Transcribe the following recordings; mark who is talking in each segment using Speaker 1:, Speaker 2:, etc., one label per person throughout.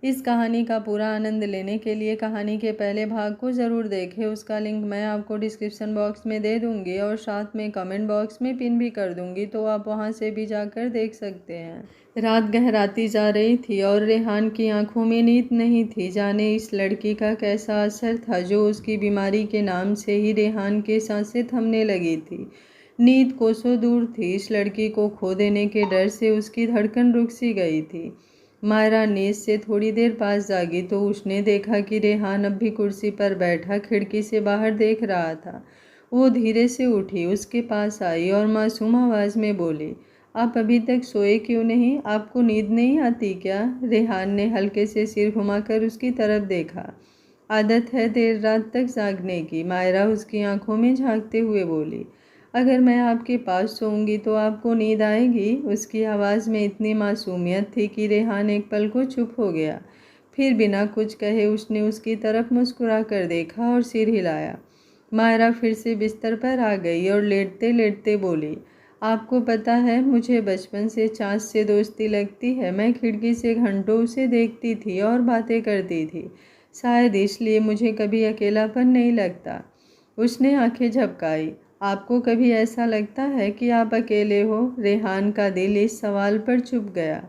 Speaker 1: इस कहानी का पूरा आनंद लेने के लिए कहानी के पहले भाग को ज़रूर देखें। उसका लिंक मैं आपको डिस्क्रिप्शन बॉक्स में दे दूँगी और साथ में कमेंट बॉक्स में पिन भी कर दूँगी, तो आप वहाँ से भी जाकर देख सकते हैं। रात गहराती जा रही थी और रेहान की आंखों में नींद नहीं थी। जाने इस लड़की का कैसा असर था जो उसकी बीमारी के नाम से ही रेहान के सांसें थमने लगी थी। नींद कोसों दूर थी। इस लड़की को खो देने के डर से उसकी धड़कन रुक सी गई थी। मायरा नींद से थोड़ी देर पास जागी तो उसने देखा कि रेहान अब भी कुर्सी पर बैठा खिड़की से बाहर देख रहा था। वो धीरे से उठी, उसके पास आई और मासूम आवाज़ में बोली, आप अभी तक सोए क्यों नहीं? आपको नींद नहीं आती क्या? रेहान ने हल्के से सिर घुमाकर उसकी तरफ देखा। आदत है देर रात तक जागने की, मायरा उसकी आंखों में झांकते हुए बोली। अगर मैं आपके पास सोऊंगी तो आपको नींद आएगी? उसकी आवाज़ में इतनी मासूमियत थी कि रेहान एक पल को चुप हो गया। फिर बिना कुछ कहे उसने उसकी तरफ मुस्कुरा कर देखा और सिर हिलाया। मायरा फिर से बिस्तर पर आ गई और लेटते लेटते बोली, आपको पता है मुझे बचपन से चाँद से दोस्ती लगती है। मैं खिड़की से घंटों उसे देखती थी और बातें करती थी। शायद इसलिए मुझे कभी अकेलापन नहीं लगता। उसने आंखें झपकाई। आपको कभी ऐसा लगता है कि आप अकेले हो? रेहान का दिल इस सवाल पर चुप गया,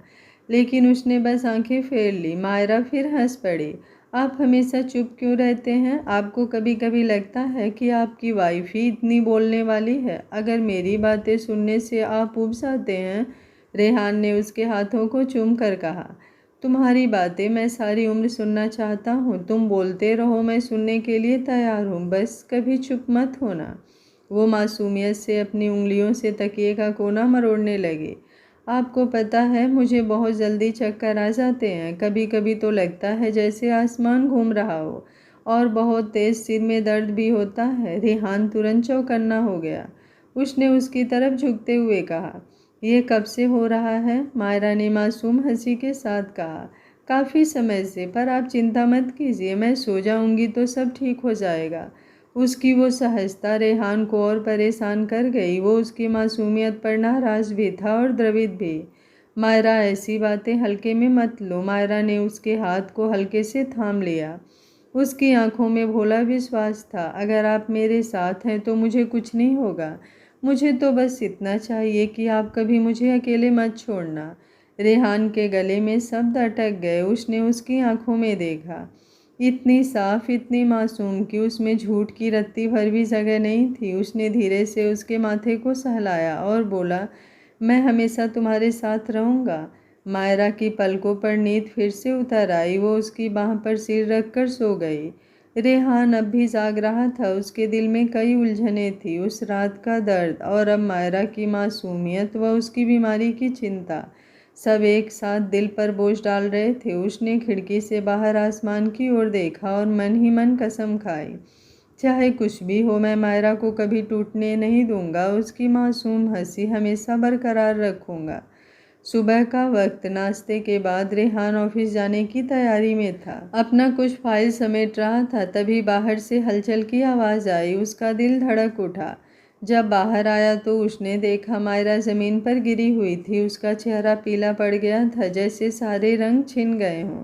Speaker 1: लेकिन उसने बस आंखें फेर ली। मायरा फिर हंस पड़ी। आप हमेशा चुप क्यों रहते हैं? आपको कभी कभी लगता है कि आपकी वाइफ ही इतनी बोलने वाली है? अगर मेरी बातें सुनने से आप ऊब जाते हैं, रेहान ने उसके हाथों को चूम कर कहा, तुम्हारी बातें मैं सारी उम्र सुनना चाहता हूँ। तुम बोलते रहो, मैं सुनने के लिए तैयार हूँ, बस कभी चुप मत होना। वो मासूमियत से अपनी उंगलियों से तकिए का कोना मरोड़ने लगे। आपको पता है मुझे बहुत जल्दी चक्कर आ जाते हैं। कभी कभी तो लगता है जैसे आसमान घूम रहा हो, और बहुत तेज सिर में दर्द भी होता है। रेहान तुरंत चौकन्ना हो गया। उसने उसकी तरफ झुकते हुए कहा, ये कब से हो रहा है? मायरा ने मासूम हंसी के साथ कहा, काफ़ी समय से, पर आप चिंता मत कीजिए, मैं सो जाऊंगी तो सब ठीक हो जाएगा। उसकी वो सहजता रेहान को और परेशान कर गई। वो उसकी मासूमियत पर नाराज भी था और द्रवित भी। मायरा ऐसी बातें हल्के में मत लो। मायरा ने उसके हाथ को हल्के से थाम लिया। उसकी आंखों में भोला विश्वास था। अगर आप मेरे साथ हैं तो मुझे कुछ नहीं होगा। मुझे तो बस इतना चाहिए कि आप कभी मुझे अकेले मत छोड़ना। रेहान के गले में शब्द अटक गए। उसने उसकी आंखों में देखा, इतनी साफ, इतनी मासूम कि उसमें झूठ की रत्ती भर भी जगह नहीं थी। उसने धीरे से उसके माथे को सहलाया और बोला, मैं हमेशा तुम्हारे साथ रहूँगा। मायरा की पलकों पर नींद फिर से उतर आई। वो उसकी बाह पर सिर रखकर सो गई। रेहान अब भी जाग रहा था। उसके दिल में कई उलझनें थी, उस रात का दर्द और अब मायरा की मासूमियत व उसकी बीमारी की चिंता, सब एक साथ दिल पर बोझ डाल रहे थे। उसने खिड़की से बाहर आसमान की ओर देखा और मन ही मन कसम खाई, चाहे कुछ भी हो मैं मायरा को कभी टूटने नहीं दूंगा। उसकी मासूम हंसी हमेशा बरकरार रखूंगा। सुबह का वक्त, नाश्ते के बाद रेहान ऑफिस जाने की तैयारी में था। अपना कुछ फाइल समेट रहा था, तभी बाहर से हलचल की आवाज़ आई। उसका दिल धड़क उठा। जब बाहर आया तो उसने देखा मायरा ज़मीन पर गिरी हुई थी। उसका चेहरा पीला पड़ गया था, जैसे सारे रंग छिन गए हों।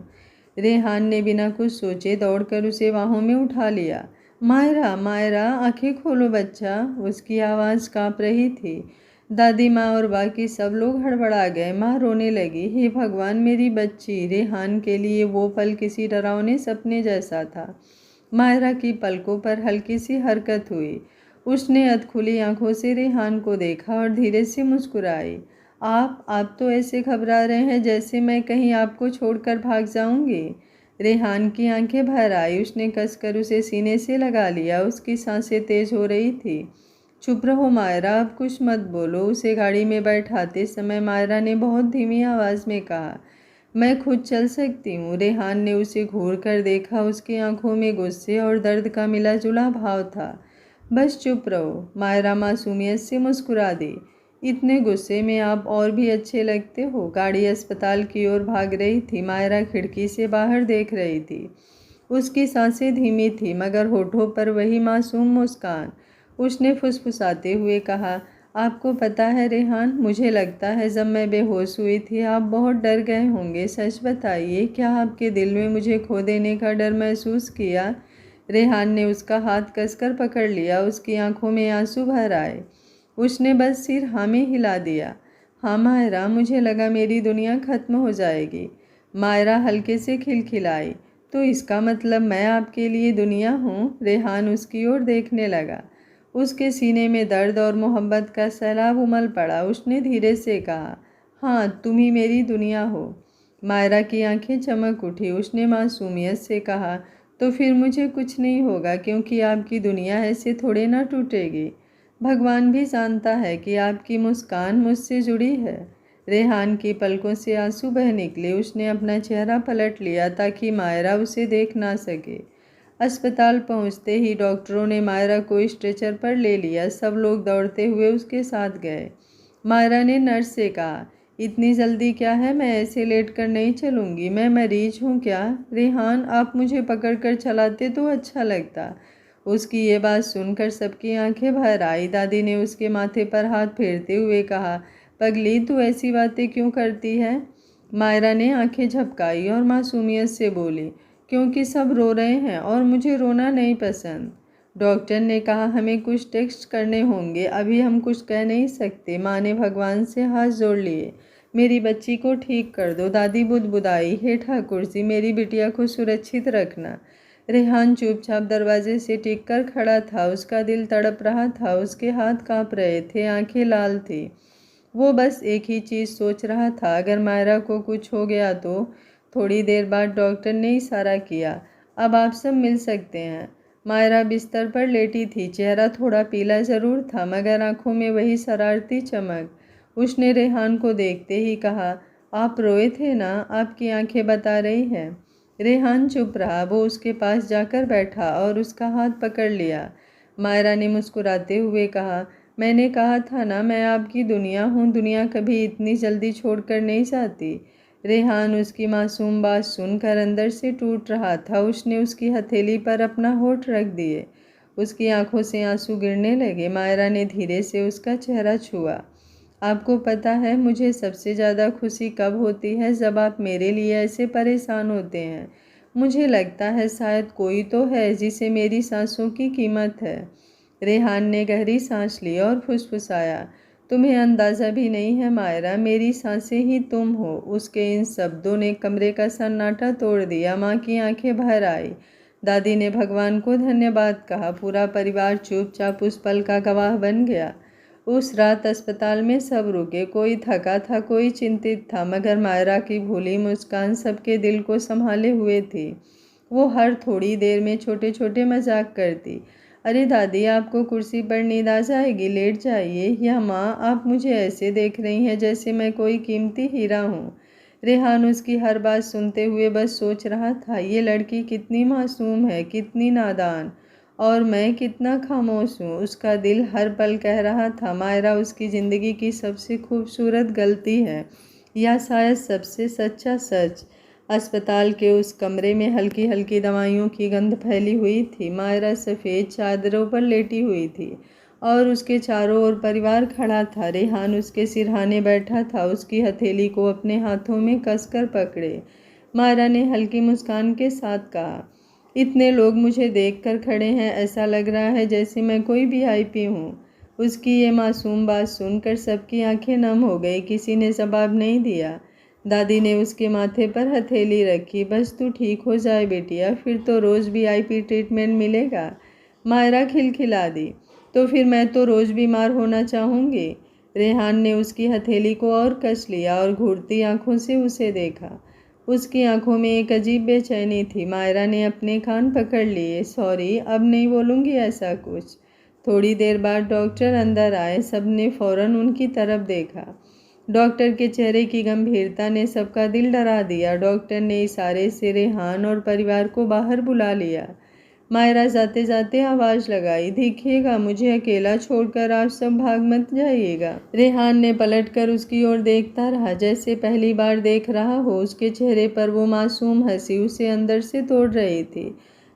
Speaker 1: रेहान ने बिना कुछ सोचे दौड़कर उसे बाहों में उठा लिया। मायरा, मायरा, आंखें खोलो बच्चा। उसकी आवाज़ काँप रही थी। दादी माँ और बाकी सब लोग हड़बड़ा गए। माँ रोने लगी, हे भगवान मेरी बच्ची। रेहान के लिए वो पल किसी डरावने सपने जैसा था। मायरा की पलकों पर हल्की सी हरकत हुई। उसने अधखुली आंखों से रेहान को देखा और धीरे से मुस्कुराई। आप तो ऐसे घबरा रहे हैं जैसे मैं कहीं आपको छोड़कर भाग जाऊंगी। रेहान की आंखें भर आई। उसने कसकर उसे सीने से लगा लिया। उसकी सांसें तेज हो रही थी। चुप रहो मायरा, अब कुछ मत बोलो। उसे गाड़ी में बैठाते समय मायरा ने बहुत धीमी आवाज़ में कहा, मैं खुद चल सकती हूँ। रेहान ने उसे घूर कर देखा। उसकी आंखों में गुस्से और दर्द का मिला जुला भाव था। बस चुप रहो। मायरा मासूमियत से मुस्कुरा दी, इतने गुस्से में आप और भी अच्छे लगते हो। गाड़ी अस्पताल की ओर भाग रही थी। मायरा खिड़की से बाहर देख रही थी। उसकी सांसें धीमी थी, मगर होठों पर वही मासूम मुस्कान। उसने फुसफुसाते हुए कहा, आपको पता है रेहान, मुझे लगता है जब मैं बेहोश हुई थी आप बहुत डर गए होंगे। सच बताइए, क्या आपके दिल में मुझे खो देने का डर महसूस किया? रेहान ने उसका हाथ कसकर पकड़ लिया। उसकी आंखों में आंसू भर आए। उसने बस सिर हाँ में हिला दिया। हाँ मायरा, मुझे लगा मेरी दुनिया खत्म हो जाएगी। मायरा हल्के से खिलखिलाई। तो इसका मतलब मैं आपके लिए दुनिया हूँ? रेहान उसकी ओर देखने लगा। उसके सीने में दर्द और मोहब्बत का सैलाब उमल पड़ा। उसने धीरे से कहा, हाँ, तुम ही मेरी दुनिया हो। मायरा की आंखें चमक उठी। उसने मासूमियत से कहा, तो फिर मुझे कुछ नहीं होगा, क्योंकि आपकी दुनिया ऐसे थोड़े ना टूटेगी। भगवान भी जानता है कि आपकी मुस्कान मुझसे जुड़ी है। रेहान की पलकों से आंसू बह निकले। उसने अपना चेहरा पलट लिया ताकि मायरा उसे देख ना सके। अस्पताल पहुंचते ही डॉक्टरों ने मायरा को स्ट्रेचर पर ले लिया। सब लोग दौड़ते हुए उसके साथ गए। मायरा ने नर्स से कहा, इतनी जल्दी क्या है? मैं ऐसे लेट कर नहीं चलूँगी। मैं मरीज हूँ क्या? रेहान, आप मुझे पकड़ कर चलाते तो अच्छा लगता। उसकी ये बात सुनकर सबकी आंखें भर आई। दादी ने उसके माथे पर हाथ फेरते हुए कहा, पगली, तू ऐसी बातें क्यों करती है? मायरा ने आंखें झपकाई और मासूमियत से बोली, क्योंकि सब रो रहे हैं और मुझे रोना नहीं पसंद। डॉक्टर ने कहा हमें कुछ टेस्ट करने होंगे, अभी हम कुछ कह नहीं सकते। माँ ने भगवान से हाथ जोड़ लिए, मेरी बच्ची को ठीक कर दो। दादी बुदबुदाई, हे ठाकुर जी, मेरी बिटिया को सुरक्षित रखना। रेहान चुपचाप दरवाजे से टिक कर खड़ा था। उसका दिल तड़प रहा था। उसके हाथ कांप रहे थे, आंखें लाल थी। वो बस एक ही चीज़ सोच रहा था, अगर मायरा को कुछ हो गया तो। थोड़ी देर बाद डॉक्टर ने इशारा किया, अब आप सब मिल सकते हैं। मायरा बिस्तर पर लेटी थी। चेहरा थोड़ा पीला ज़रूर था, मगर आंखों में वही शरारती चमक। उसने रेहान को देखते ही कहा, आप रोए थे ना? आपकी आंखें बता रही हैं। रेहान चुप रहा। वो उसके पास जाकर बैठा और उसका हाथ पकड़ लिया। मायरा ने मुस्कुराते हुए कहा, मैंने कहा था ना, मैं आपकी दुनिया हूँ। दुनिया कभी इतनी जल्दी छोड़कर नहीं जाती। रेहान उसकी मासूम बात सुनकर अंदर से टूट रहा था। उसने उसकी हथेली पर अपना होठ रख दिए। उसकी आंखों से आंसू गिरने लगे। मायरा ने धीरे से उसका चेहरा छुआ। आपको पता है मुझे सबसे ज़्यादा खुशी कब होती है? जब आप मेरे लिए ऐसे परेशान होते हैं। मुझे लगता है शायद कोई तो है जिसे मेरी सांसों की कीमत है। रेहान ने गहरी सांस ली और फुसफुसाया, तुम्हें अंदाज़ा भी नहीं है मायरा, मेरी सांसें ही तुम हो। उसके इन शब्दों ने कमरे का सन्नाटा तोड़ दिया। माँ की आंखें भर आई। दादी ने भगवान को धन्यवाद कहा। पूरा परिवार चुपचाप उस पल का गवाह बन गया। उस रात अस्पताल में सब रुके। कोई थका था, कोई चिंतित था, मगर मायरा की भूली मुस्कान सबके दिल को संभाले हुए थी। वो हर थोड़ी देर में छोटे छोटे मजाक करती, अरे दादी, आपको कुर्सी पर नींद आ जाएगी, लेट जाइए। या माँ, आप मुझे ऐसे देख रही हैं जैसे मैं कोई कीमती हीरा हूँ। रेहान उसकी हर बात सुनते हुए बस सोच रहा था, ये लड़की कितनी मासूम है, कितनी नादान, और मैं कितना खामोश हूँ। उसका दिल हर पल कह रहा था, मायरा उसकी ज़िंदगी की सबसे खूबसूरत गलती है, या शायद सबसे सच्चा सच। अस्पताल के उस कमरे में हल्की हल्की दवाइयों की गंध फैली हुई थी। मायरा सफ़ेद चादरों पर लेटी हुई थी और उसके चारों ओर परिवार खड़ा था। रेहान उसके सिरहाने बैठा था, उसकी हथेली को अपने हाथों में कसकर पकड़े। मायरा ने हल्की मुस्कान के साथ कहा, इतने लोग मुझे देखकर खड़े हैं, ऐसा लग रहा है जैसे मैं कोई वीआईपी हूँ। उसकी ये मासूम बात सुनकर सबकी आंखें नम हो गई। किसी ने जवाब नहीं दिया। दादी ने उसके माथे पर हथेली रखी, बस तू ठीक हो जाए बेटिया, फिर तो रोज़ वीआईपी ट्रीटमेंट मिलेगा। मायरा खिलखिला दी, तो फिर मैं तो रोज़ बीमार होना चाहूँगी। रेहान ने उसकी हथेली को और कस लिया और घूरती आंखों से उसे देखा। उसकी आंखों में एक अजीब बेचैनी थी। मायरा ने अपने कान पकड़ लिए, सॉरी, अब नहीं बोलूँगी ऐसा कुछ। थोड़ी देर बाद डॉक्टर अंदर आए। सबने फौरन उनकी तरफ देखा। डॉक्टर के चेहरे की गंभीरता ने सबका दिल डरा दिया। डॉक्टर ने इशारे से रेहान और परिवार को बाहर बुला लिया। मायरा जाते जाते आवाज़ लगाई, देखिएगा, मुझे अकेला छोड़कर आप सब भाग मत जाइएगा। रेहान ने पलटकर उसकी ओर देखता रहा, जैसे पहली बार देख रहा हो। उसके चेहरे पर वो मासूम हंसी उसे अंदर से तोड़ रही थी।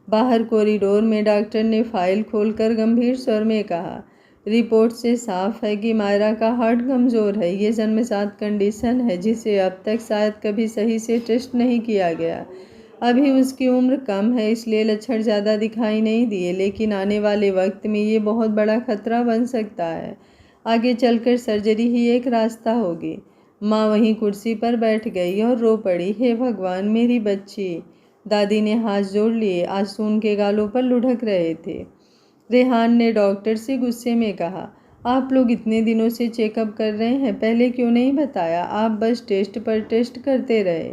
Speaker 1: बाहर कॉरिडोर में डॉक्टर ने फाइल खोलकर गंभीर स्वर में कहा, रिपोर्ट से साफ है कि मायरा का हार्ट कमज़ोर है। ये जन्मजात कंडीशन है जिसे अब तक शायद कभी सही से टेस्ट नहीं किया गया। अभी उसकी उम्र कम है इसलिए लक्षण ज़्यादा दिखाई नहीं दिए, लेकिन आने वाले वक्त में ये बहुत बड़ा खतरा बन सकता है। आगे चलकर सर्जरी ही एक रास्ता होगी। माँ वहीं कुर्सी पर बैठ गई और रो पड़ी। हे भगवान, मेरी बच्ची। दादी ने हाथ जोड़ लिए, आंसू उनके गालों पर लुढ़क रहे थे। रेहान ने डॉक्टर से गुस्से में कहा, आप लोग इतने दिनों से चेकअप कर रहे हैं, पहले क्यों नहीं बताया? आप बस टेस्ट पर टेस्ट करते रहे।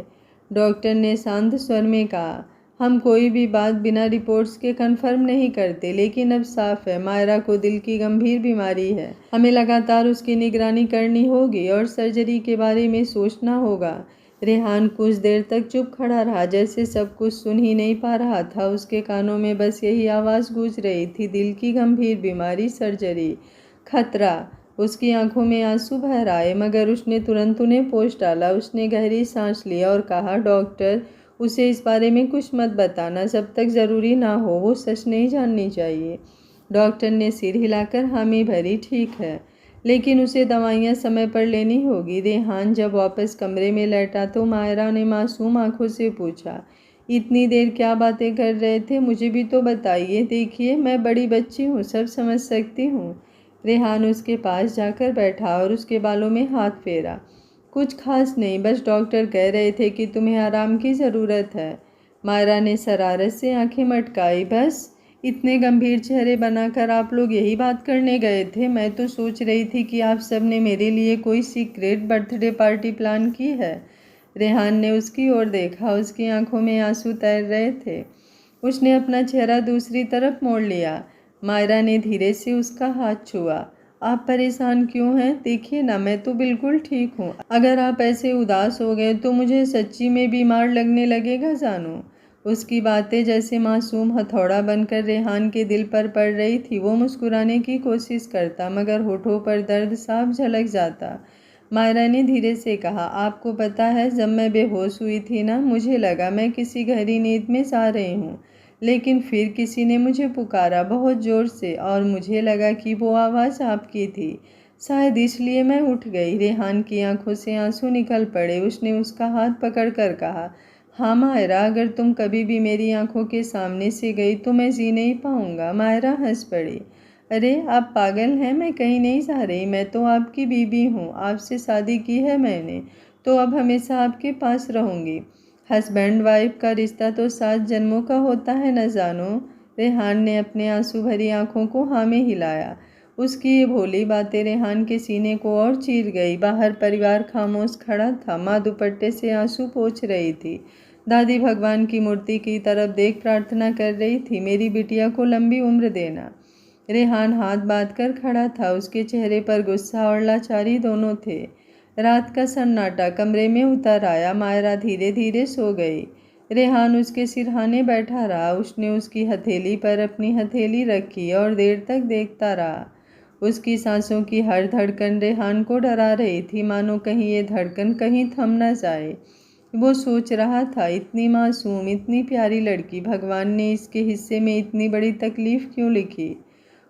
Speaker 1: डॉक्टर ने शांत स्वर में कहा, हम कोई भी बात बिना रिपोर्ट्स के कंफर्म नहीं करते, लेकिन अब साफ है मायरा को दिल की गंभीर बीमारी है। हमें लगातार उसकी निगरानी करनी होगी और सर्जरी के बारे में सोचना होगा। रेहान कुछ देर तक चुप खड़ा रहा, जैसे सब कुछ सुन ही नहीं पा रहा था। उसके कानों में बस यही आवाज़ गूंज रही थी, दिल की गंभीर बीमारी, सर्जरी, खतरा। उसकी आंखों में आंसू बह आए, मगर उसने तुरंत उन्हें पोंछ डाला। उसने गहरी सांस लिया और कहा, डॉक्टर, उसे इस बारे में कुछ मत बताना, जब तक ज़रूरी ना हो। वो सच नहीं जाननी चाहिए। डॉक्टर ने सिर हिलाकर हामी भरी, ठीक है, लेकिन उसे दवाइयाँ समय पर लेनी होगी। रेहान जब वापस कमरे में लौटा तो मायरा ने मासूम आंखों से पूछा, इतनी देर क्या बातें कर रहे थे? मुझे भी तो बताइए। देखिए, मैं बड़ी बच्ची हूँ, सब समझ सकती हूँ। रेहान उसके पास जाकर बैठा और उसके बालों में हाथ फेरा। कुछ खास नहीं, बस डॉक्टर कह रहे थे कि तुम्हें आराम की ज़रूरत है। मायरा ने शरारत से आंखें मटकाई। बस इतने गंभीर चेहरे बनाकर आप लोग यही बात करने गए थे? मैं तो सोच रही थी कि आप सब ने मेरे लिए कोई सीक्रेट बर्थडे पार्टी प्लान की है। रेहान ने उसकी ओर देखा, उसकी आंखों में आंसू तैर रहे थे। उसने अपना चेहरा दूसरी तरफ मोड़ लिया। मायरा ने धीरे से उसका हाथ छुआ। आप परेशान क्यों हैं? देखिए ना, मैं तो बिल्कुल ठीक हूँ। अगर आप ऐसे उदास हो गए तो मुझे सच्ची में बीमार लगने लगेगा जानू। उसकी बातें जैसे मासूम हथौड़ा बनकर रेहान के दिल पर पड़ रही थी। वो मुस्कुराने की कोशिश करता, मगर होठों पर दर्द साफ झलक जाता। मायरा ने धीरे से कहा, आपको पता है, जब मैं बेहोश हुई थी ना, मुझे लगा मैं किसी गहरी नींद में जा रही हूँ, लेकिन फिर किसी ने मुझे पुकारा बहुत ज़ोर से और मुझे लगा कि वो आवाज़ आपकी थी। शायद इसलिए मैं उठ गई। रेहान की आंखों से आंसू निकल पड़े। उसने उसका हाथ पकड़कर कहा, हाँ मायरा, अगर तुम कभी भी मेरी आंखों के सामने से गई तो मैं जी नहीं पाऊँगा। मायरा हंस पड़ी। अरे आप पागल हैं, मैं कहीं नहीं जा रही। मैं तो आपकी बीबी हूँ, आपसे शादी की है मैंने, तो अब हमेशा आपके पास रहूँगी। हस्बैंड वाइफ का रिश्ता तो 7 जन्मों का होता है न जानो। रेहान ने अपने आंसू भरी आंखों को हाँ में हिलाया। उसकी ये भोली बातें रेहान के सीने को और चीर गई। बाहर परिवार खामोश खड़ा था। माँ दुपट्टे से आंसू पोंछ रही थी। दादी भगवान की मूर्ति की तरफ देख प्रार्थना कर रही थी, मेरी बिटिया को लंबी उम्र देना। रेहान हाथ बांधकर खड़ा था। उसके चेहरे पर गुस्सा और लाचारी दोनों थे। रात का सन्नाटा कमरे में उतर आया। मायरा धीरे धीरे सो गई। रेहान उसके सिरहाने बैठा रहा। उसने उसकी हथेली पर अपनी हथेली रखी और देर तक देखता रहा। उसकी सांसों की हर धड़कन रेहान को डरा रही थी, मानो कहीं ये धड़कन कहीं थम न जाए। वो सोच रहा था, इतनी मासूम, इतनी प्यारी लड़की, भगवान ने इसके हिस्से में इतनी बड़ी तकलीफ क्यों लिखी?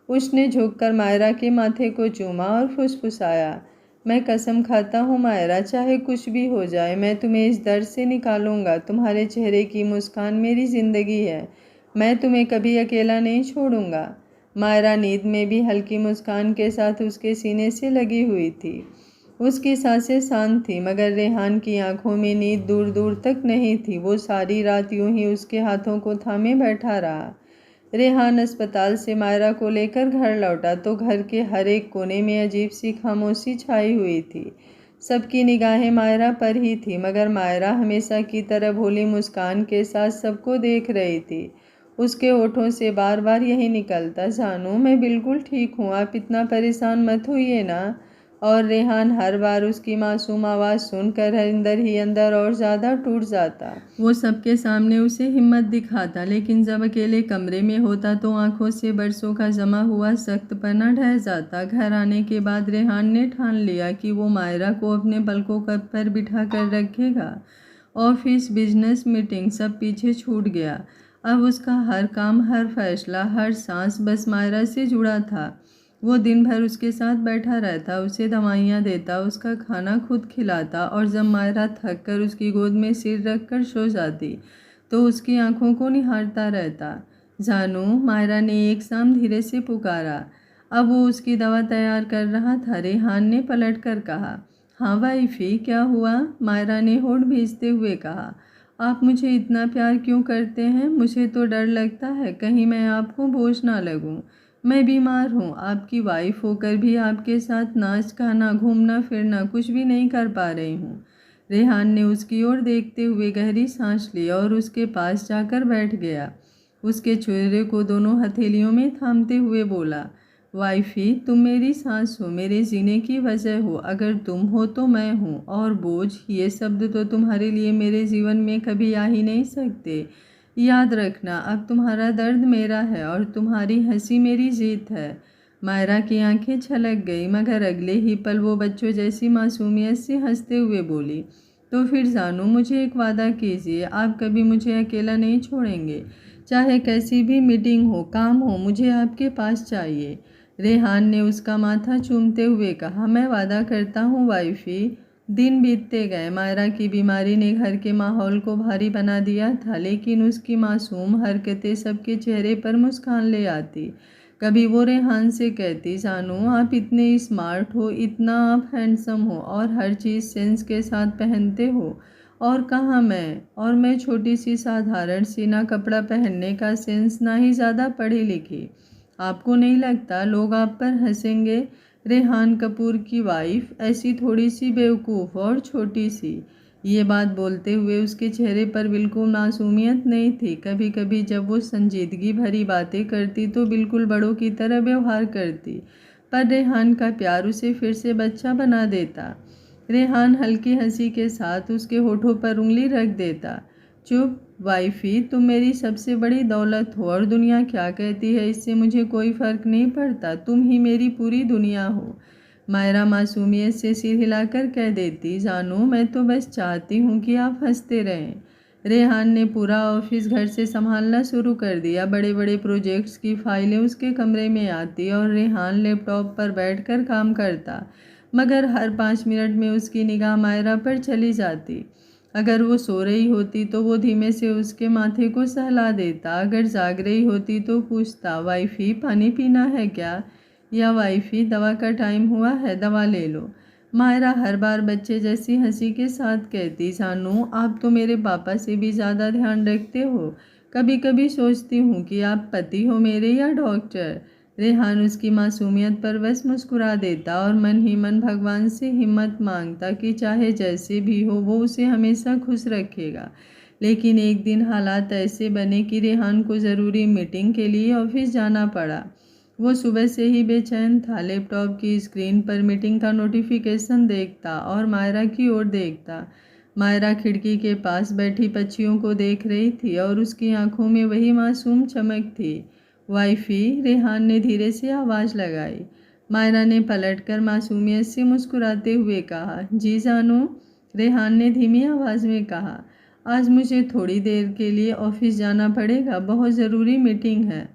Speaker 1: उसने झुककर मायरा के माथे को चूमा और फुसफुसाया, मैं कसम खाता हूँ मायरा, चाहे कुछ भी हो जाए, मैं तुम्हें इस दर्द से निकालूंगा। तुम्हारे चेहरे की मुस्कान मेरी जिंदगी है। मैं तुम्हें कभी अकेला नहीं छोड़ूंगा। मायरा नींद में भी हल्की मुस्कान के साथ उसके सीने से लगी हुई थी। उसकी सांसें शांत थी, मगर रेहान की आंखों में नींद दूर दूर तक नहीं थी। वो सारी रात यूं ही उसके हाथों को थामे बैठा रहा। रेहान अस्पताल से मायरा को लेकर घर लौटा तो घर के हर एक कोने में अजीब सी खामोशी छाई हुई थी। सबकी निगाहें मायरा पर ही थी, मगर मायरा हमेशा की तरह भोली मुस्कान के साथ सबको देख रही थी। उसके होठों से बार बार यही निकलता, जानू मैं बिल्कुल ठीक हूँ, आप इतना परेशान मत होइए ना। और रेहान हर बार उसकी मासूम आवाज़ सुनकर अंदर ही अंदर और ज़्यादा टूट जाता। वो सबके सामने उसे हिम्मत दिखाता, लेकिन जब अकेले कमरे में होता तो आंखों से बरसों का जमा हुआ सख्तपना ढह जाता। घर आने के बाद रेहान ने ठान लिया कि वो मायरा को अपने पलकों पर बिठा कर रखेगा। ऑफिस, बिजनेस, मीटिंग सब पीछे छूट गया। अब उसका हर काम, हर फैसला, हर सांस बस मायरा से जुड़ा था। वो दिन भर उसके साथ बैठा रहता, उसे दवाइयाँ देता, उसका खाना खुद खिलाता और जब मायरा थक कर उसकी गोद में सिर रख कर सो जाती तो उसकी आंखों को निहारता रहता। जानू, मायरा ने एक शाम धीरे से पुकारा। अब वो उसकी दवा तैयार कर रहा था। रेहान ने पलट कर कहा, हाँ वाइफी, क्या हुआ? मायरा ने होठ भींचते हुए कहा, आप मुझे इतना प्यार क्यों करते हैं? मुझे तो डर लगता है कहीं मैं आपको बोझ ना लगूं। मैं बीमार हूँ, आपकी वाइफ होकर भी आपके साथ नाच गाना घूमना फिरना कुछ भी नहीं कर पा रही हूँ। रेहान ने उसकी ओर देखते हुए गहरी सांस ली और उसके पास जाकर बैठ गया। उसके चेहरे को दोनों हथेलियों में थामते हुए बोला, वाइफी, तुम मेरी सांस हो, मेरे जीने की वजह हो। अगर तुम हो तो मैं हूँ, और बोझ, ये शब्द तो तुम्हारे लिए मेरे जीवन में कभी आ ही नहीं सकते। याद रखना, अब तुम्हारा दर्द मेरा है और तुम्हारी हंसी मेरी जीत है। मायरा की आंखें छलक गई, मगर अगले ही पल वो बच्चों जैसी मासूमियत से हंसते हुए बोली, तो फिर जानू, मुझे एक वादा कीजिए, आप कभी मुझे अकेला नहीं छोड़ेंगे। चाहे कैसी भी मीटिंग हो, काम हो, मुझे आपके पास चाहिए। रेहान ने उसका माथा चूमते हुए कहा, मैं वादा करता हूँ वाइफी। दिन बीतते गए। मायरा की बीमारी ने घर के माहौल को भारी बना दिया था, लेकिन उसकी मासूम हरकतें सबके चेहरे पर मुस्कान ले आती। कभी वो रेहान से कहती, जानू, आप इतने स्मार्ट हो, इतना आप हैंडसम हो और हर चीज़ सेंस के साथ पहनते हो, और कहाँ मैं छोटी सी साधारण सी, ना कपड़ा पहनने का सेंस, ना ही ज़्यादा पढ़ी लिखी। आपको नहीं लगता लोग आप पर हंसेंगे? रेहान कपूर की वाइफ ऐसी थोड़ी सी बेवकूफ़ और छोटी सी। ये बात बोलते हुए उसके चेहरे पर बिल्कुल मासूमियत नहीं थी। कभी कभी जब वो संजीदगी भरी बातें करती तो बिल्कुल बड़ों की तरह व्यवहार करती, पर रेहान का प्यार उसे फिर से बच्चा बना देता। रेहान हल्की हंसी के साथ उसके होठों पर उंगली रख देता। चुप वाइफी, तुम मेरी सबसे बड़ी दौलत हो, और दुनिया क्या कहती है इससे मुझे कोई फ़र्क नहीं पड़ता, तुम ही मेरी पूरी दुनिया हो। मायरा मासूमियत से सिर हिलाकर कह देती, जानू, मैं तो बस चाहती हूँ कि आप हंसते रहें। रेहान ने पूरा ऑफिस घर से संभालना शुरू कर दिया। बड़े बड़े प्रोजेक्ट्स की फाइलें उसके कमरे में आती और रेहान लैपटॉप पर बैठकर काम करता, मगर हर 5 मिनट में उसकी निगाह मायरा पर चली जाती। अगर वो सो रही होती तो वो धीमे से उसके माथे को सहला देता, अगर जाग रही होती तो पूछता, वाइफी, पानी पीना है क्या? या वाइफी, दवा का टाइम हुआ है, दवा ले लो। मायरा हर बार बच्चे जैसी हंसी के साथ कहती, जानू, आप तो मेरे पापा से भी ज़्यादा ध्यान रखते हो। कभी कभी सोचती हूँ कि आप पति हो मेरे या डॉक्टर। रेहान उसकी मासूमियत पर बस मुस्कुरा देता और मन ही मन भगवान से हिम्मत मांगता कि चाहे जैसे भी हो वो उसे हमेशा खुश रखेगा। लेकिन एक दिन हालात ऐसे बने कि रेहान को ज़रूरी मीटिंग के लिए ऑफिस जाना पड़ा। वो सुबह से ही बेचैन था। लैपटॉप की स्क्रीन पर मीटिंग का नोटिफिकेशन देखता और मायरा की ओर देखता। मायरा खिड़की के पास बैठी पक्षियों को देख रही थी और उसकी आंखों में वही मासूम चमक थी। वाइफी, रेहान ने धीरे से आवाज़ लगाई। मायरा ने पलटकर मासूमियत से मुस्कुराते हुए कहा, जी जानू। रेहान ने धीमी आवाज़ में कहा, आज मुझे थोड़ी देर के लिए ऑफिस जाना पड़ेगा, बहुत ज़रूरी मीटिंग है।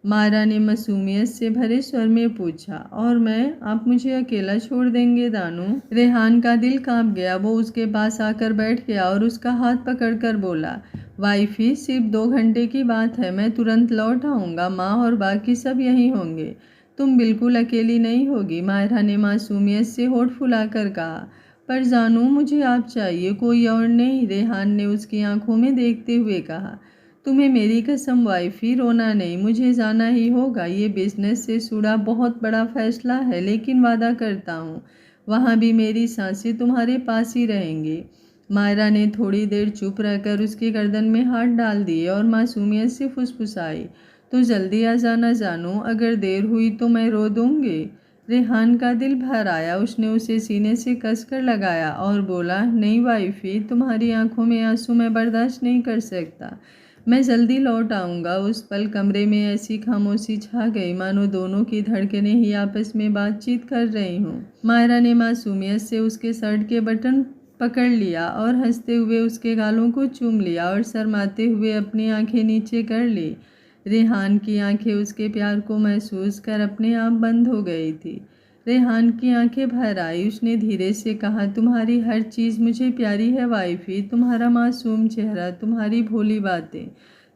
Speaker 1: मायरा ने मासूमियत से भरे स्वर में पूछा, और मैं? आप मुझे अकेला छोड़ देंगे दानू? रेहान का दिल कांप गया। वो उसके पास आकर बैठ गया और उसका हाथ पकड़कर बोला, वाइफी, सिर्फ 2 घंटे की बात है, मैं तुरंत लौट आऊँगा, माँ और बाकी सब यहीं होंगे, तुम बिल्कुल अकेली नहीं होगी। मायरा ने मासूमियत से होठ फुलाकर कहा, पर जानू, मुझे आप चाहिए, कोई और नहीं। रेहान ने उसकी आंखों में देखते हुए कहा, तुम्हें मेरी कसम वाइफी, रोना नहीं, मुझे जाना ही होगा। ये बिजनेस से जुड़ा बहुत बड़ा फैसला है, लेकिन वादा करता हूँ वहाँ भी मेरी सांसें तुम्हारे पास ही रहेंगी। मायरा ने थोड़ी देर चुप रहकर उसकी गर्दन में हाथ डाल दिए और मासूमियत से फुसफुसाई, तो जल्दी आ जाना जानू, अगर देर हुई तो मैं रो दूँगी। रेहान का दिल भर आया। उसने उसे सीने से कसकर लगाया और बोला, नहीं वाइफी, तुम्हारी आंखों में आंसू मैं बर्दाश्त नहीं कर सकता, मैं जल्दी लौट आऊँगा। उस पल कमरे में ऐसी खामोशी छा गई मानो दोनों की धड़कनें ही आपस में बातचीत कर रही हों। मायरा ने मासूमियत से उसके शर्ट के बटन पकड़ लिया और हंसते हुए उसके गालों को चूम लिया और शर्माते हुए अपनी आंखें नीचे कर ली। रेहान की आंखें उसके प्यार को महसूस कर अपने आप बंद हो गई थी। रेहान की आंखें भर आई। उसने धीरे से कहा, तुम्हारी हर चीज़ मुझे प्यारी है वाइफी, तुम्हारा मासूम चेहरा, तुम्हारी भोली बातें,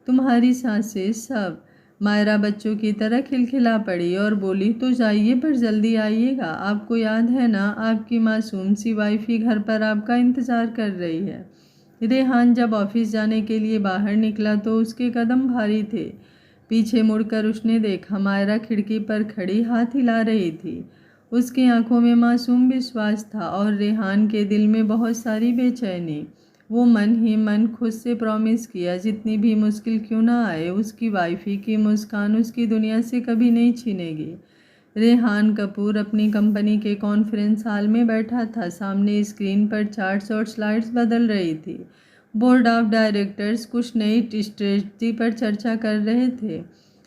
Speaker 1: तुम्हारी सांसें, सब। मायरा बच्चों की तरह खिलखिला पड़ी और बोली, तो जाइए पर जल्दी आइएगा। आपको याद है ना, आपकी मासूम सी वाइफी घर पर आपका इंतज़ार कर रही है। रेहान जब ऑफिस जाने के लिए बाहर निकला तो उसके कदम भारी थे। पीछे मुड़कर उसने देखा, मायरा खिड़की पर खड़ी हाथ हिला रही थी। उसकी आंखों में मासूम विश्वास था और रेहान के दिल में बहुत सारी बेचैनी। वो मन ही मन खुद से प्रॉमिस किया, जितनी भी मुश्किल क्यों ना आए, उसकी वाइफी की मुस्कान उसकी दुनिया से कभी नहीं छीनेगी। रेहान कपूर अपनी कंपनी के कॉन्फ्रेंस हॉल में बैठा था। सामने स्क्रीन पर चार्ट्स और स्लाइड्स बदल रही थी। बोर्ड ऑफ डायरेक्टर्स कुछ नई स्ट्रेटजी पर चर्चा कर रहे थे,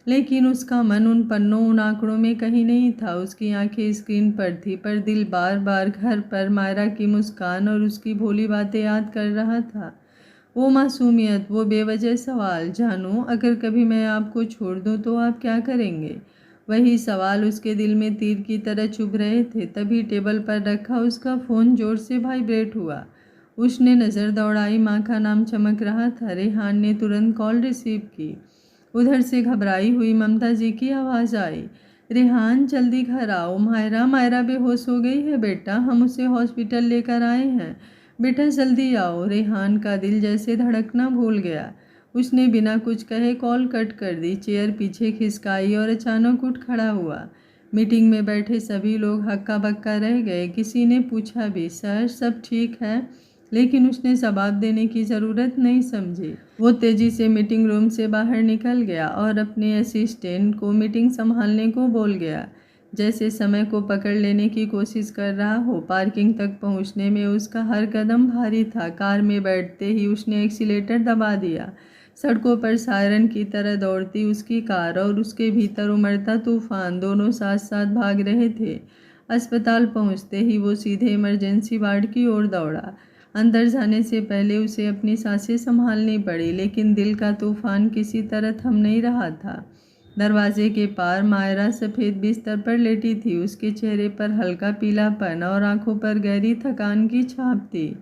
Speaker 1: लेकिन उसका मन उन पन्नों, उन आंकड़ों में कहीं नहीं था। उसकी आंखें स्क्रीन पर थी, पर दिल बार बार घर पर मायरा की मुस्कान और उसकी भोली बातें याद कर रहा था। वो मासूमियत, वो बेवजह सवाल, जानू अगर कभी मैं आपको छोड़ दूँ तो आप क्या करेंगे? वही सवाल उसके दिल में तीर की तरह चुभ रहे थे। तभी टेबल पर रखा उसका फ़ोन जोर से वाइब्रेट हुआ। उसने नज़र दौड़ाई, माँ का नाम चमक रहा था। रेहान ने तुरंत कॉल रिसीव की। उधर से घबराई हुई ममता जी की आवाज़ आई, रेहान जल्दी घर आओ, मायरा मायरा बेहोश हो गई है बेटा, हम उसे हॉस्पिटल लेकर आए हैं, बेटा जल्दी आओ। रेहान का दिल जैसे धड़कना भूल गया। उसने बिना कुछ कहे कॉल कट कर दी, चेयर पीछे खिसकाई और अचानक उठ खड़ा हुआ। मीटिंग में बैठे सभी लोग हक्का बक्का रह गए। किसी ने पूछा भी, सर सब ठीक है? लेकिन उसने जवाब देने की ज़रूरत नहीं समझी। वो तेज़ी से मीटिंग रूम से बाहर निकल गया और अपने असिस्टेंट को मीटिंग संभालने को बोल गया, जैसे समय को पकड़ लेने की कोशिश कर रहा हो। पार्किंग तक पहुंचने में उसका हर कदम भारी था। कार में बैठते ही उसने एक्सीलेटर दबा दिया। सड़कों पर सायरन की तरह दौड़ती उसकी कार और उसके भीतर उमड़ता तूफान दोनों साथ साथ भाग रहे थे। अस्पताल पहुंचते ही वो सीधे इमरजेंसी वार्ड की ओर दौड़ा। अंदर जाने से पहले उसे अपनी सांसें संभालनी पड़ी, लेकिन दिल का तूफान किसी तरह थम नहीं रहा था। दरवाजे के पार मायरा सफ़ेद बिस्तर पर लेटी थी। उसके चेहरे पर हल्का पीलापन और आंखों पर गहरी थकान की छाप थी।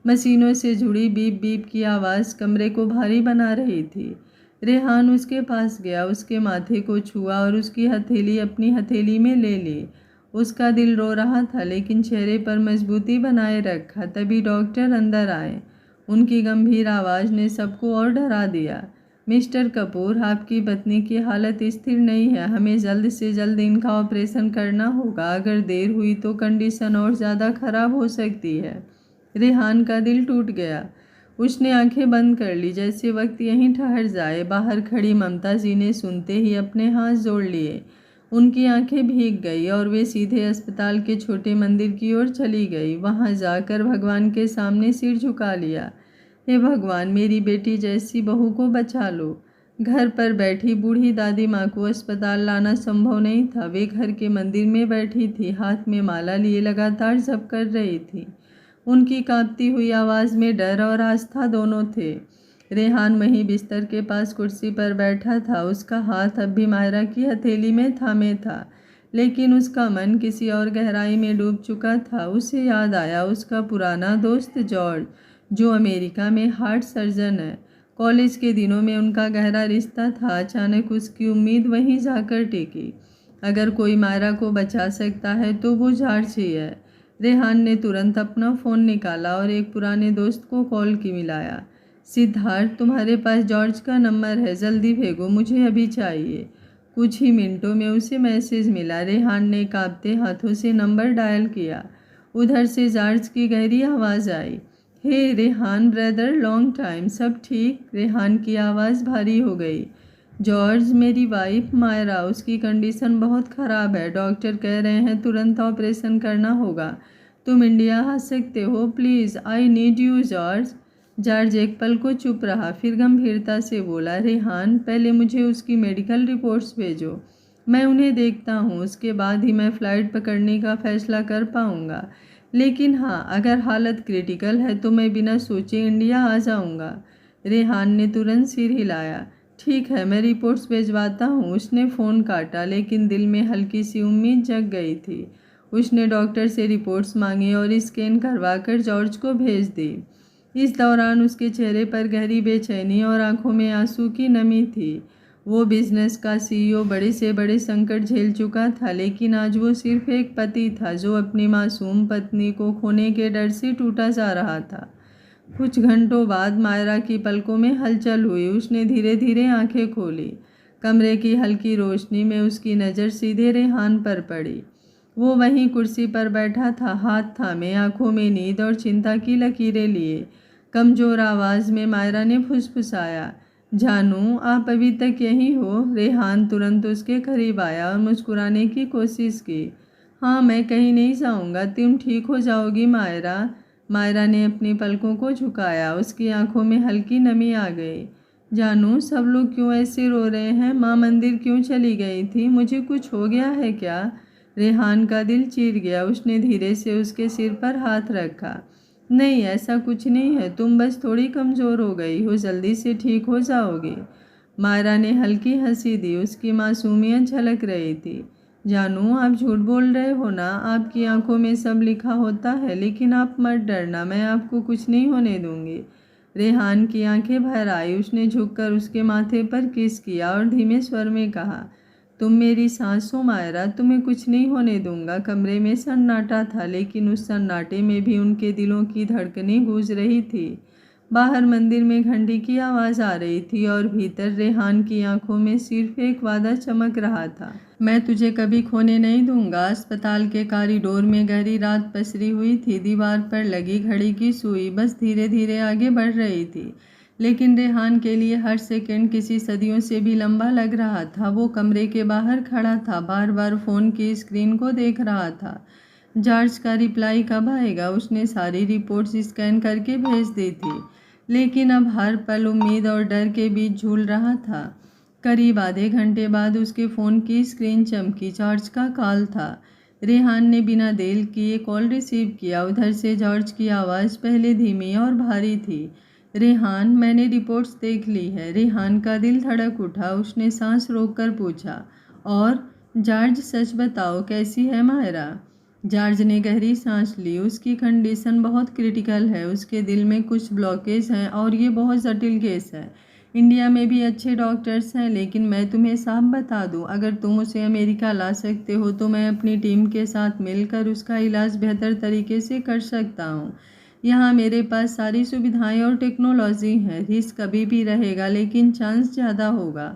Speaker 1: मशीनों से जुड़ी बीप बीप की आवाज़ कमरे को भारी बना रही थी। रेहान उसके पास गया, उसके माथे को छुआ और उसकी हथेली अपनी हथेली में ले ली। उसका दिल रो रहा था, लेकिन चेहरे पर मजबूती बनाए रखा। तभी डॉक्टर अंदर आए। उनकी गंभीर आवाज़ ने सबको और डरा दिया। मिस्टर कपूर, आपकी पत्नी की हालत स्थिर नहीं है, हमें जल्द से जल्द इनका ऑपरेशन करना होगा। अगर देर हुई तो कंडीशन और ज़्यादा खराब हो सकती है। रेहान का दिल टूट गया। उसने आंखें बंद कर ली, जैसे वक्त यहीं ठहर जाए। बाहर खड़ी ममता जी ने सुनते ही अपने हाथ जोड़ लिए। उनकी आंखें भीग गई और वे सीधे अस्पताल के छोटे मंदिर की ओर चली गई। वहां जाकर भगवान के सामने सिर झुका लिया। हे भगवान, मेरी बेटी जैसी बहू को बचा लो। घर पर बैठी बूढ़ी दादी माँ को अस्पताल लाना संभव नहीं था। वे घर के मंदिर में बैठी थी, हाथ में माला लिए लगातार जप कर रही थी। उनकी कांपती हुई आवाज़ में डर और आस्था दोनों थे। रेहान वहीं बिस्तर के पास कुर्सी पर बैठा था। उसका हाथ अब भी मायरा की हथेली में थामे था, लेकिन उसका मन किसी और गहराई में डूब चुका था। उसे याद आया उसका पुराना दोस्त जॉर्ज, जो अमेरिका में हार्ट सर्जन है। कॉलेज के दिनों में उनका गहरा रिश्ता था। अचानक उसकी उम्मीद वहीं जाकर टिकी। अगर कोई मायरा को बचा सकता है तो वो जॉर्ज ही है। रेहान ने तुरंत अपना फ़ोन निकाला और एक पुराने दोस्त को कॉल की मिलाया। सिद्धार्थ, तुम्हारे पास जॉर्ज का नंबर है, जल्दी भेजो, मुझे अभी चाहिए। कुछ ही मिनटों में उसे मैसेज मिला। रेहान ने कांपते हाथों से नंबर डायल किया। उधर से जॉर्ज की गहरी आवाज़ आई, हे रेहान ब्रदर, लॉन्ग टाइम, सब ठीक? रेहान की आवाज़ भारी हो गई। जॉर्ज, मेरी वाइफ मायरा, उसकी कंडीशन बहुत ख़राब है, डॉक्टर कह रहे हैं तुरंत ऑपरेशन करना होगा। तुम इंडिया आ सकते हो? Please, I need you George. George एक पल को चुप रहा, फिर गंभीरता से बोला, रेहान पहले मुझे उसकी मेडिकल रिपोर्ट्स भेजो, मैं उन्हें देखता हूँ, उसके बाद ही मैं फ़्लाइट पकड़ने का फ़ैसला कर पाऊँगा। लेकिन हाँ, अगर हालत क्रिटिकल है तो मैं बिना सोचे इंडिया आ जाऊँगा। रेहान ने तुरंत सिर हिलाया। ठीक है, मैं रिपोर्ट्स भिजवाता हूँ। उसने फ़ोन काटा, लेकिन दिल में हल्की सी उम्मीद जग गई थी। उसने डॉक्टर से रिपोर्ट्स मांगी और स्कैन करवाकर जॉर्ज को भेज दी। इस दौरान उसके चेहरे पर गहरी बेचैनी और आंखों में आंसू की नमी थी। वो बिजनेस का सीईओ बड़े से बड़े संकट झेल चुका था, लेकिन आज वो सिर्फ एक पति था जो अपनी मासूम पत्नी को खोने के डर से टूटा जा रहा था। कुछ घंटों बाद मायरा की पलकों में हलचल हुई। उसने धीरे धीरे आंखें खोली। कमरे की हल्की रोशनी में उसकी नज़र सीधे रेहान पर पड़ी। वो वहीं कुर्सी पर बैठा था, हाथ थामे, आंखों में नींद और चिंता की लकीरें लिए। कमज़ोर आवाज़ में मायरा ने फुसफुसाया, जानू आप अभी तक यहीं हो? रेहान तुरंत उसके करीब आया और मुस्कुराने की कोशिश की। हाँ, मैं कहीं नहीं जाऊँगा, तुम ठीक हो जाओगी मायरा। मायरा ने अपनी पलकों को झुकाया। उसकी आंखों में हल्की नमी आ गई। जानू, सब लोग क्यों ऐसे रो रहे हैं? माँ मंदिर क्यों चली गई थी? मुझे कुछ हो गया है क्या? रेहान का दिल चीर गया। उसने धीरे से उसके सिर पर हाथ रखा। नहीं, ऐसा कुछ नहीं है, तुम बस थोड़ी कमज़ोर हो गई हो, जल्दी से ठीक हो जाओगी। मायरा ने हल्की हंसी दी। उसकी मासूमियत झलक रही थी। जानू, आप झूठ बोल रहे हो ना? आपकी आंखों में सब लिखा होता है, लेकिन आप मत डरना, मैं आपको कुछ नहीं होने दूंगी। रेहान की आंखें भर आई। उसने झुककर उसके माथे पर किस किया और धीमे स्वर में कहा, तुम मेरी सांस हो मायरा, तुम्हें कुछ नहीं होने दूंगा। कमरे में सन्नाटा था, लेकिन उस सन्नाटे में भी उनके दिलों की धड़कनें गूंज रही थी। बाहर मंदिर में घंटी की आवाज़ आ रही थी और भीतर रेहान की आंखों में सिर्फ एक वादा चमक रहा था, मैं तुझे कभी खोने नहीं दूंगा। अस्पताल के कॉरिडोर में गहरी रात पसरी हुई थी। दीवार पर लगी घड़ी की सुई बस धीरे धीरे आगे बढ़ रही थी, लेकिन रेहान के लिए हर सेकंड किसी सदियों से भी लंबा लग रहा था। वो कमरे के बाहर खड़ा था, बार बार फ़ोन की स्क्रीन को देख रहा था। जॉर्ज का रिप्लाई कब आएगा? उसने सारी रिपोर्ट्स स्कैन करके भेज दी थी, लेकिन अब हर पल उम्मीद और डर के बीच झूल रहा था। करीब आधे घंटे बाद उसके फ़ोन की स्क्रीन चमकी। जॉर्ज का कॉल था। रेहान ने बिना देर किए कॉल रिसीव किया। उधर से जॉर्ज की आवाज़ पहले धीमी और भारी थी। रेहान, मैंने रिपोर्ट्स देख ली है। रेहान का दिल धड़क उठा। उसने सांस रोककर पूछा, और? जॉर्ज, सच बताओ, कैसी है मायरा? जॉर्ज ने गहरी सांस ली। उसकी कंडीशन बहुत क्रिटिकल है। उसके दिल में कुछ ब्लॉकेज हैं और ये बहुत जटिल केस है। इंडिया में भी अच्छे डॉक्टर्स हैं, लेकिन मैं तुम्हें साफ बता दूं, अगर तुम उसे अमेरिका ला सकते हो तो मैं अपनी टीम के साथ मिलकर उसका इलाज बेहतर तरीके से कर सकता हूं। यहाँ मेरे पास सारी सुविधाएं और टेक्नोलॉजी है। रिस्क अभी भी रहेगा, लेकिन चांस ज़्यादा होगा।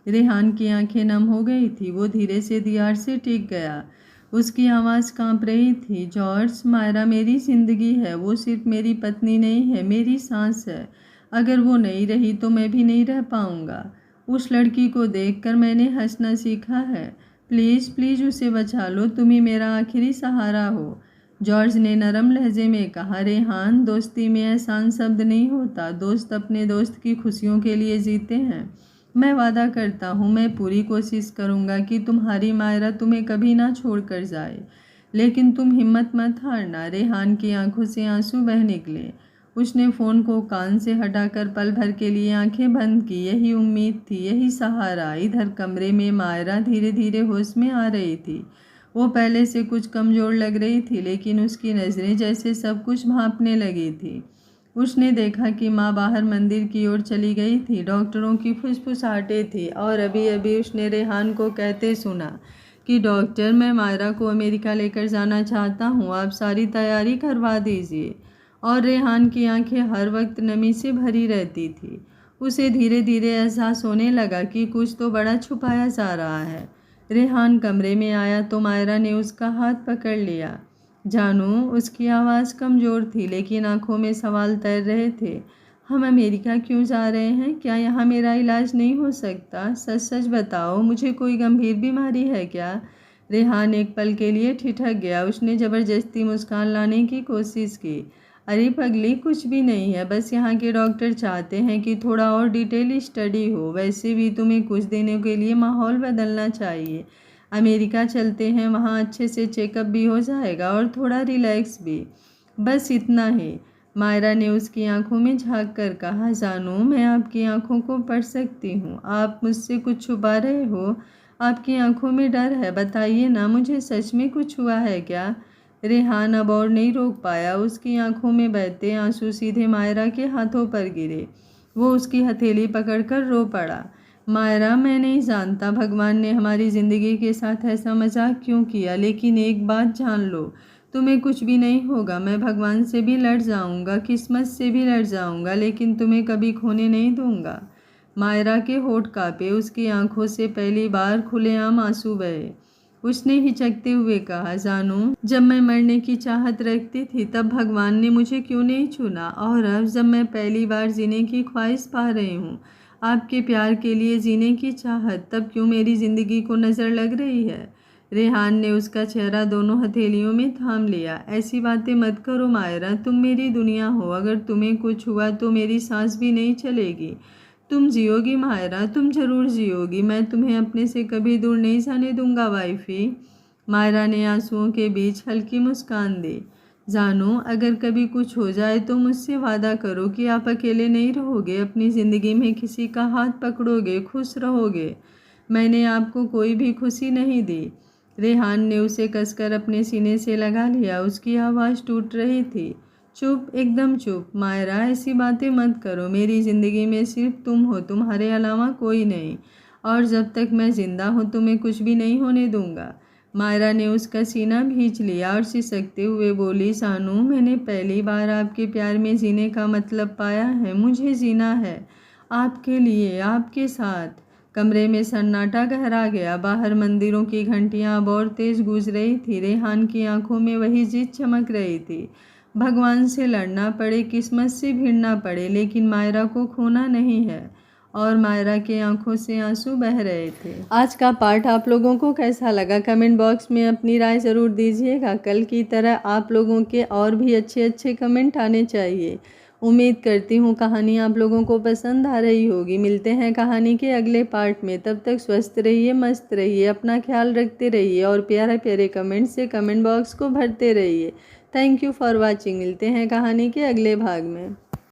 Speaker 1: रेहान की आंखें नम हो गई थी। वो धीरे से दीवार से टिक गया। उसकी आवाज़ कांप रही थी। जॉर्ज, मायरा मेरी ज़िंदगी है। वो सिर्फ मेरी पत्नी नहीं है, मेरी सांस है। अगर वो नहीं रही तो मैं भी नहीं रह पाऊँगा। उस लड़की को देखकर मैंने हंसना सीखा है। प्लीज़ प्लीज़ उसे बचा लो, तुम ही मेरा आखिरी सहारा हो। जॉर्ज ने नरम लहजे में कहा, रेहान, दोस्ती में एहसान शब्द नहीं होता। दोस्त अपने दोस्त की खुशियों के लिए जीते हैं। मैं वादा करता हूँ, मैं पूरी कोशिश करूँगा कि तुम्हारी मायरा तुम्हें कभी ना छोड़ कर जाए, लेकिन तुम हिम्मत मत हारना। रेहान की आंखों से आंसू बह निकले। उसने फ़ोन को कान से हटाकर पल भर के लिए आंखें बंद की। यही उम्मीद थी, यही सहारा। इधर कमरे में मायरा धीरे धीरे होश में आ रही थी। वो पहले से कुछ कमज़ोर लग रही थी, लेकिन उसकी नज़रें जैसे सब कुछ भांपने लगी थी। उसने देखा कि माँ बाहर मंदिर की ओर चली गई थी। डॉक्टरों की फुसफुसाहटें थी और अभी अभी उसने रेहान को कहते सुना कि डॉक्टर, मैं मायरा को अमेरिका लेकर जाना चाहता हूँ, आप सारी तैयारी करवा दीजिए। और रेहान की आंखें हर वक्त नमी से भरी रहती थी। उसे धीरे धीरे एहसास होने लगा कि कुछ तो बड़ा छुपाया जा रहा है। रेहान कमरे में आया तो मायरा ने उसका हाथ पकड़ लिया। जानू, उसकी आवाज़ कमज़ोर थी, लेकिन आंखों में सवाल तैर रहे थे। हम अमेरिका क्यों जा रहे हैं? क्या यहाँ मेरा इलाज नहीं हो सकता? सच सच बताओ, मुझे कोई गंभीर बीमारी है क्या? रेहान एक पल के लिए ठिठक गया। उसने ज़बरदस्ती मुस्कान लाने की कोशिश की। अरे पगली, कुछ भी नहीं है, बस यहाँ के डॉक्टर चाहते हैं कि थोड़ा और डिटेल स्टडी हो। वैसे भी तुम्हें कुछ दिनों के लिए माहौल बदलना चाहिए। अमेरिका चलते हैं, वहाँ अच्छे से चेकअप भी हो जाएगा और थोड़ा रिलैक्स भी। बस इतना ही। मायरा ने उसकी आंखों में झांक कर कहा, जानू मैं आपकी आंखों को पढ़ सकती हूँ। आप मुझसे कुछ छुपा रहे हो? आपकी आंखों में डर है, बताइए ना, मुझे सच में कुछ हुआ है क्या? रेहान अब और नहीं रोक पाया। उसकी आंखों में बहते आंसू सीधे मायरा के हाथों पर गिरे। वो उसकी हथेली पकड़कर रो पड़ा। मायरा, मैं नहीं जानता भगवान ने हमारी ज़िंदगी के साथ ऐसा मजाक क्यों किया, लेकिन एक बात जान लो, तुम्हें कुछ भी नहीं होगा। मैं भगवान से भी लड़ जाऊंगा, किस्मत से भी लड़ जाऊंगा, लेकिन तुम्हें कभी खोने नहीं दूंगा। मायरा के होठ कांपे, उसकी आंखों से पहली बार खुलेआम आंसू बहे। उसने हिचकते हुए कहा, जानू जब मैं मरने की चाहत रखती थी तब भगवान ने मुझे क्यों नहीं चुना, और अब जब मैं पहली बार जीने की ख्वाहिश पा रही हूँ, आपके प्यार के लिए जीने की चाहत, तब क्यों मेरी ज़िंदगी को नज़र लग रही है? रेहान ने उसका चेहरा दोनों हथेलियों में थाम लिया। ऐसी बातें मत करो मायरा, तुम मेरी दुनिया हो। अगर तुम्हें कुछ हुआ तो मेरी सांस भी नहीं चलेगी। तुम जियोगी मायरा, तुम जरूर जियोगी। मैं तुम्हें अपने से कभी दूर नहीं जाने दूंगा वाइफी। मायरा ने आंसुओं के बीच हल्की मुस्कान दी। जानू अगर कभी कुछ हो जाए तो मुझसे वादा करो कि आप अकेले नहीं रहोगे, अपनी ज़िंदगी में किसी का हाथ पकड़ोगे, खुश रहोगे। मैंने आपको कोई भी खुशी नहीं दी। रेहान ने उसे कसकर अपने सीने से लगा लिया। उसकी आवाज़ टूट रही थी। चुप, एकदम चुप। मायरा ऐसी बातें मत करो। मेरी ज़िंदगी में सिर्फ तुम हो, तुम्हारे अलावा कोई नहीं। और जब तक मैं ज़िंदा हूँ तुम्हें कुछ भी नहीं होने दूंगा। मायरा ने उसका सीना भींच लिया और सिसकते हुए बोली, जानू मैंने पहली बार आपके प्यार में जीने का मतलब पाया है। मुझे जीना है आपके लिए, आपके साथ। कमरे में सन्नाटा गहरा गया। बाहर मंदिरों की घंटियां अब और तेज गूंज रही थी। रेहान की आंखों में वही जिद चमक रही थी। भगवान से लड़ना पड़े, किस्मत से भिड़ना पड़े, लेकिन मायरा को खोना नहीं है। और मायरा के आंखों से आंसू बह रहे थे। आज का पार्ट आप लोगों को कैसा लगा कमेंट बॉक्स में अपनी राय ज़रूर दीजिएगा। कल की तरह आप लोगों के और भी अच्छे अच्छे कमेंट आने चाहिए। उम्मीद करती हूँ कहानी आप लोगों को पसंद आ रही होगी। मिलते हैं कहानी के अगले पार्ट में। तब तक स्वस्थ रहिए, मस्त रहिए, अपना ख्याल रखते रहिए और प्यारे प्यारे कमेंट से कमेंट बॉक्स को भरते रहिए। Thank you for watching. मिलते हैं कहानी के अगले भाग में।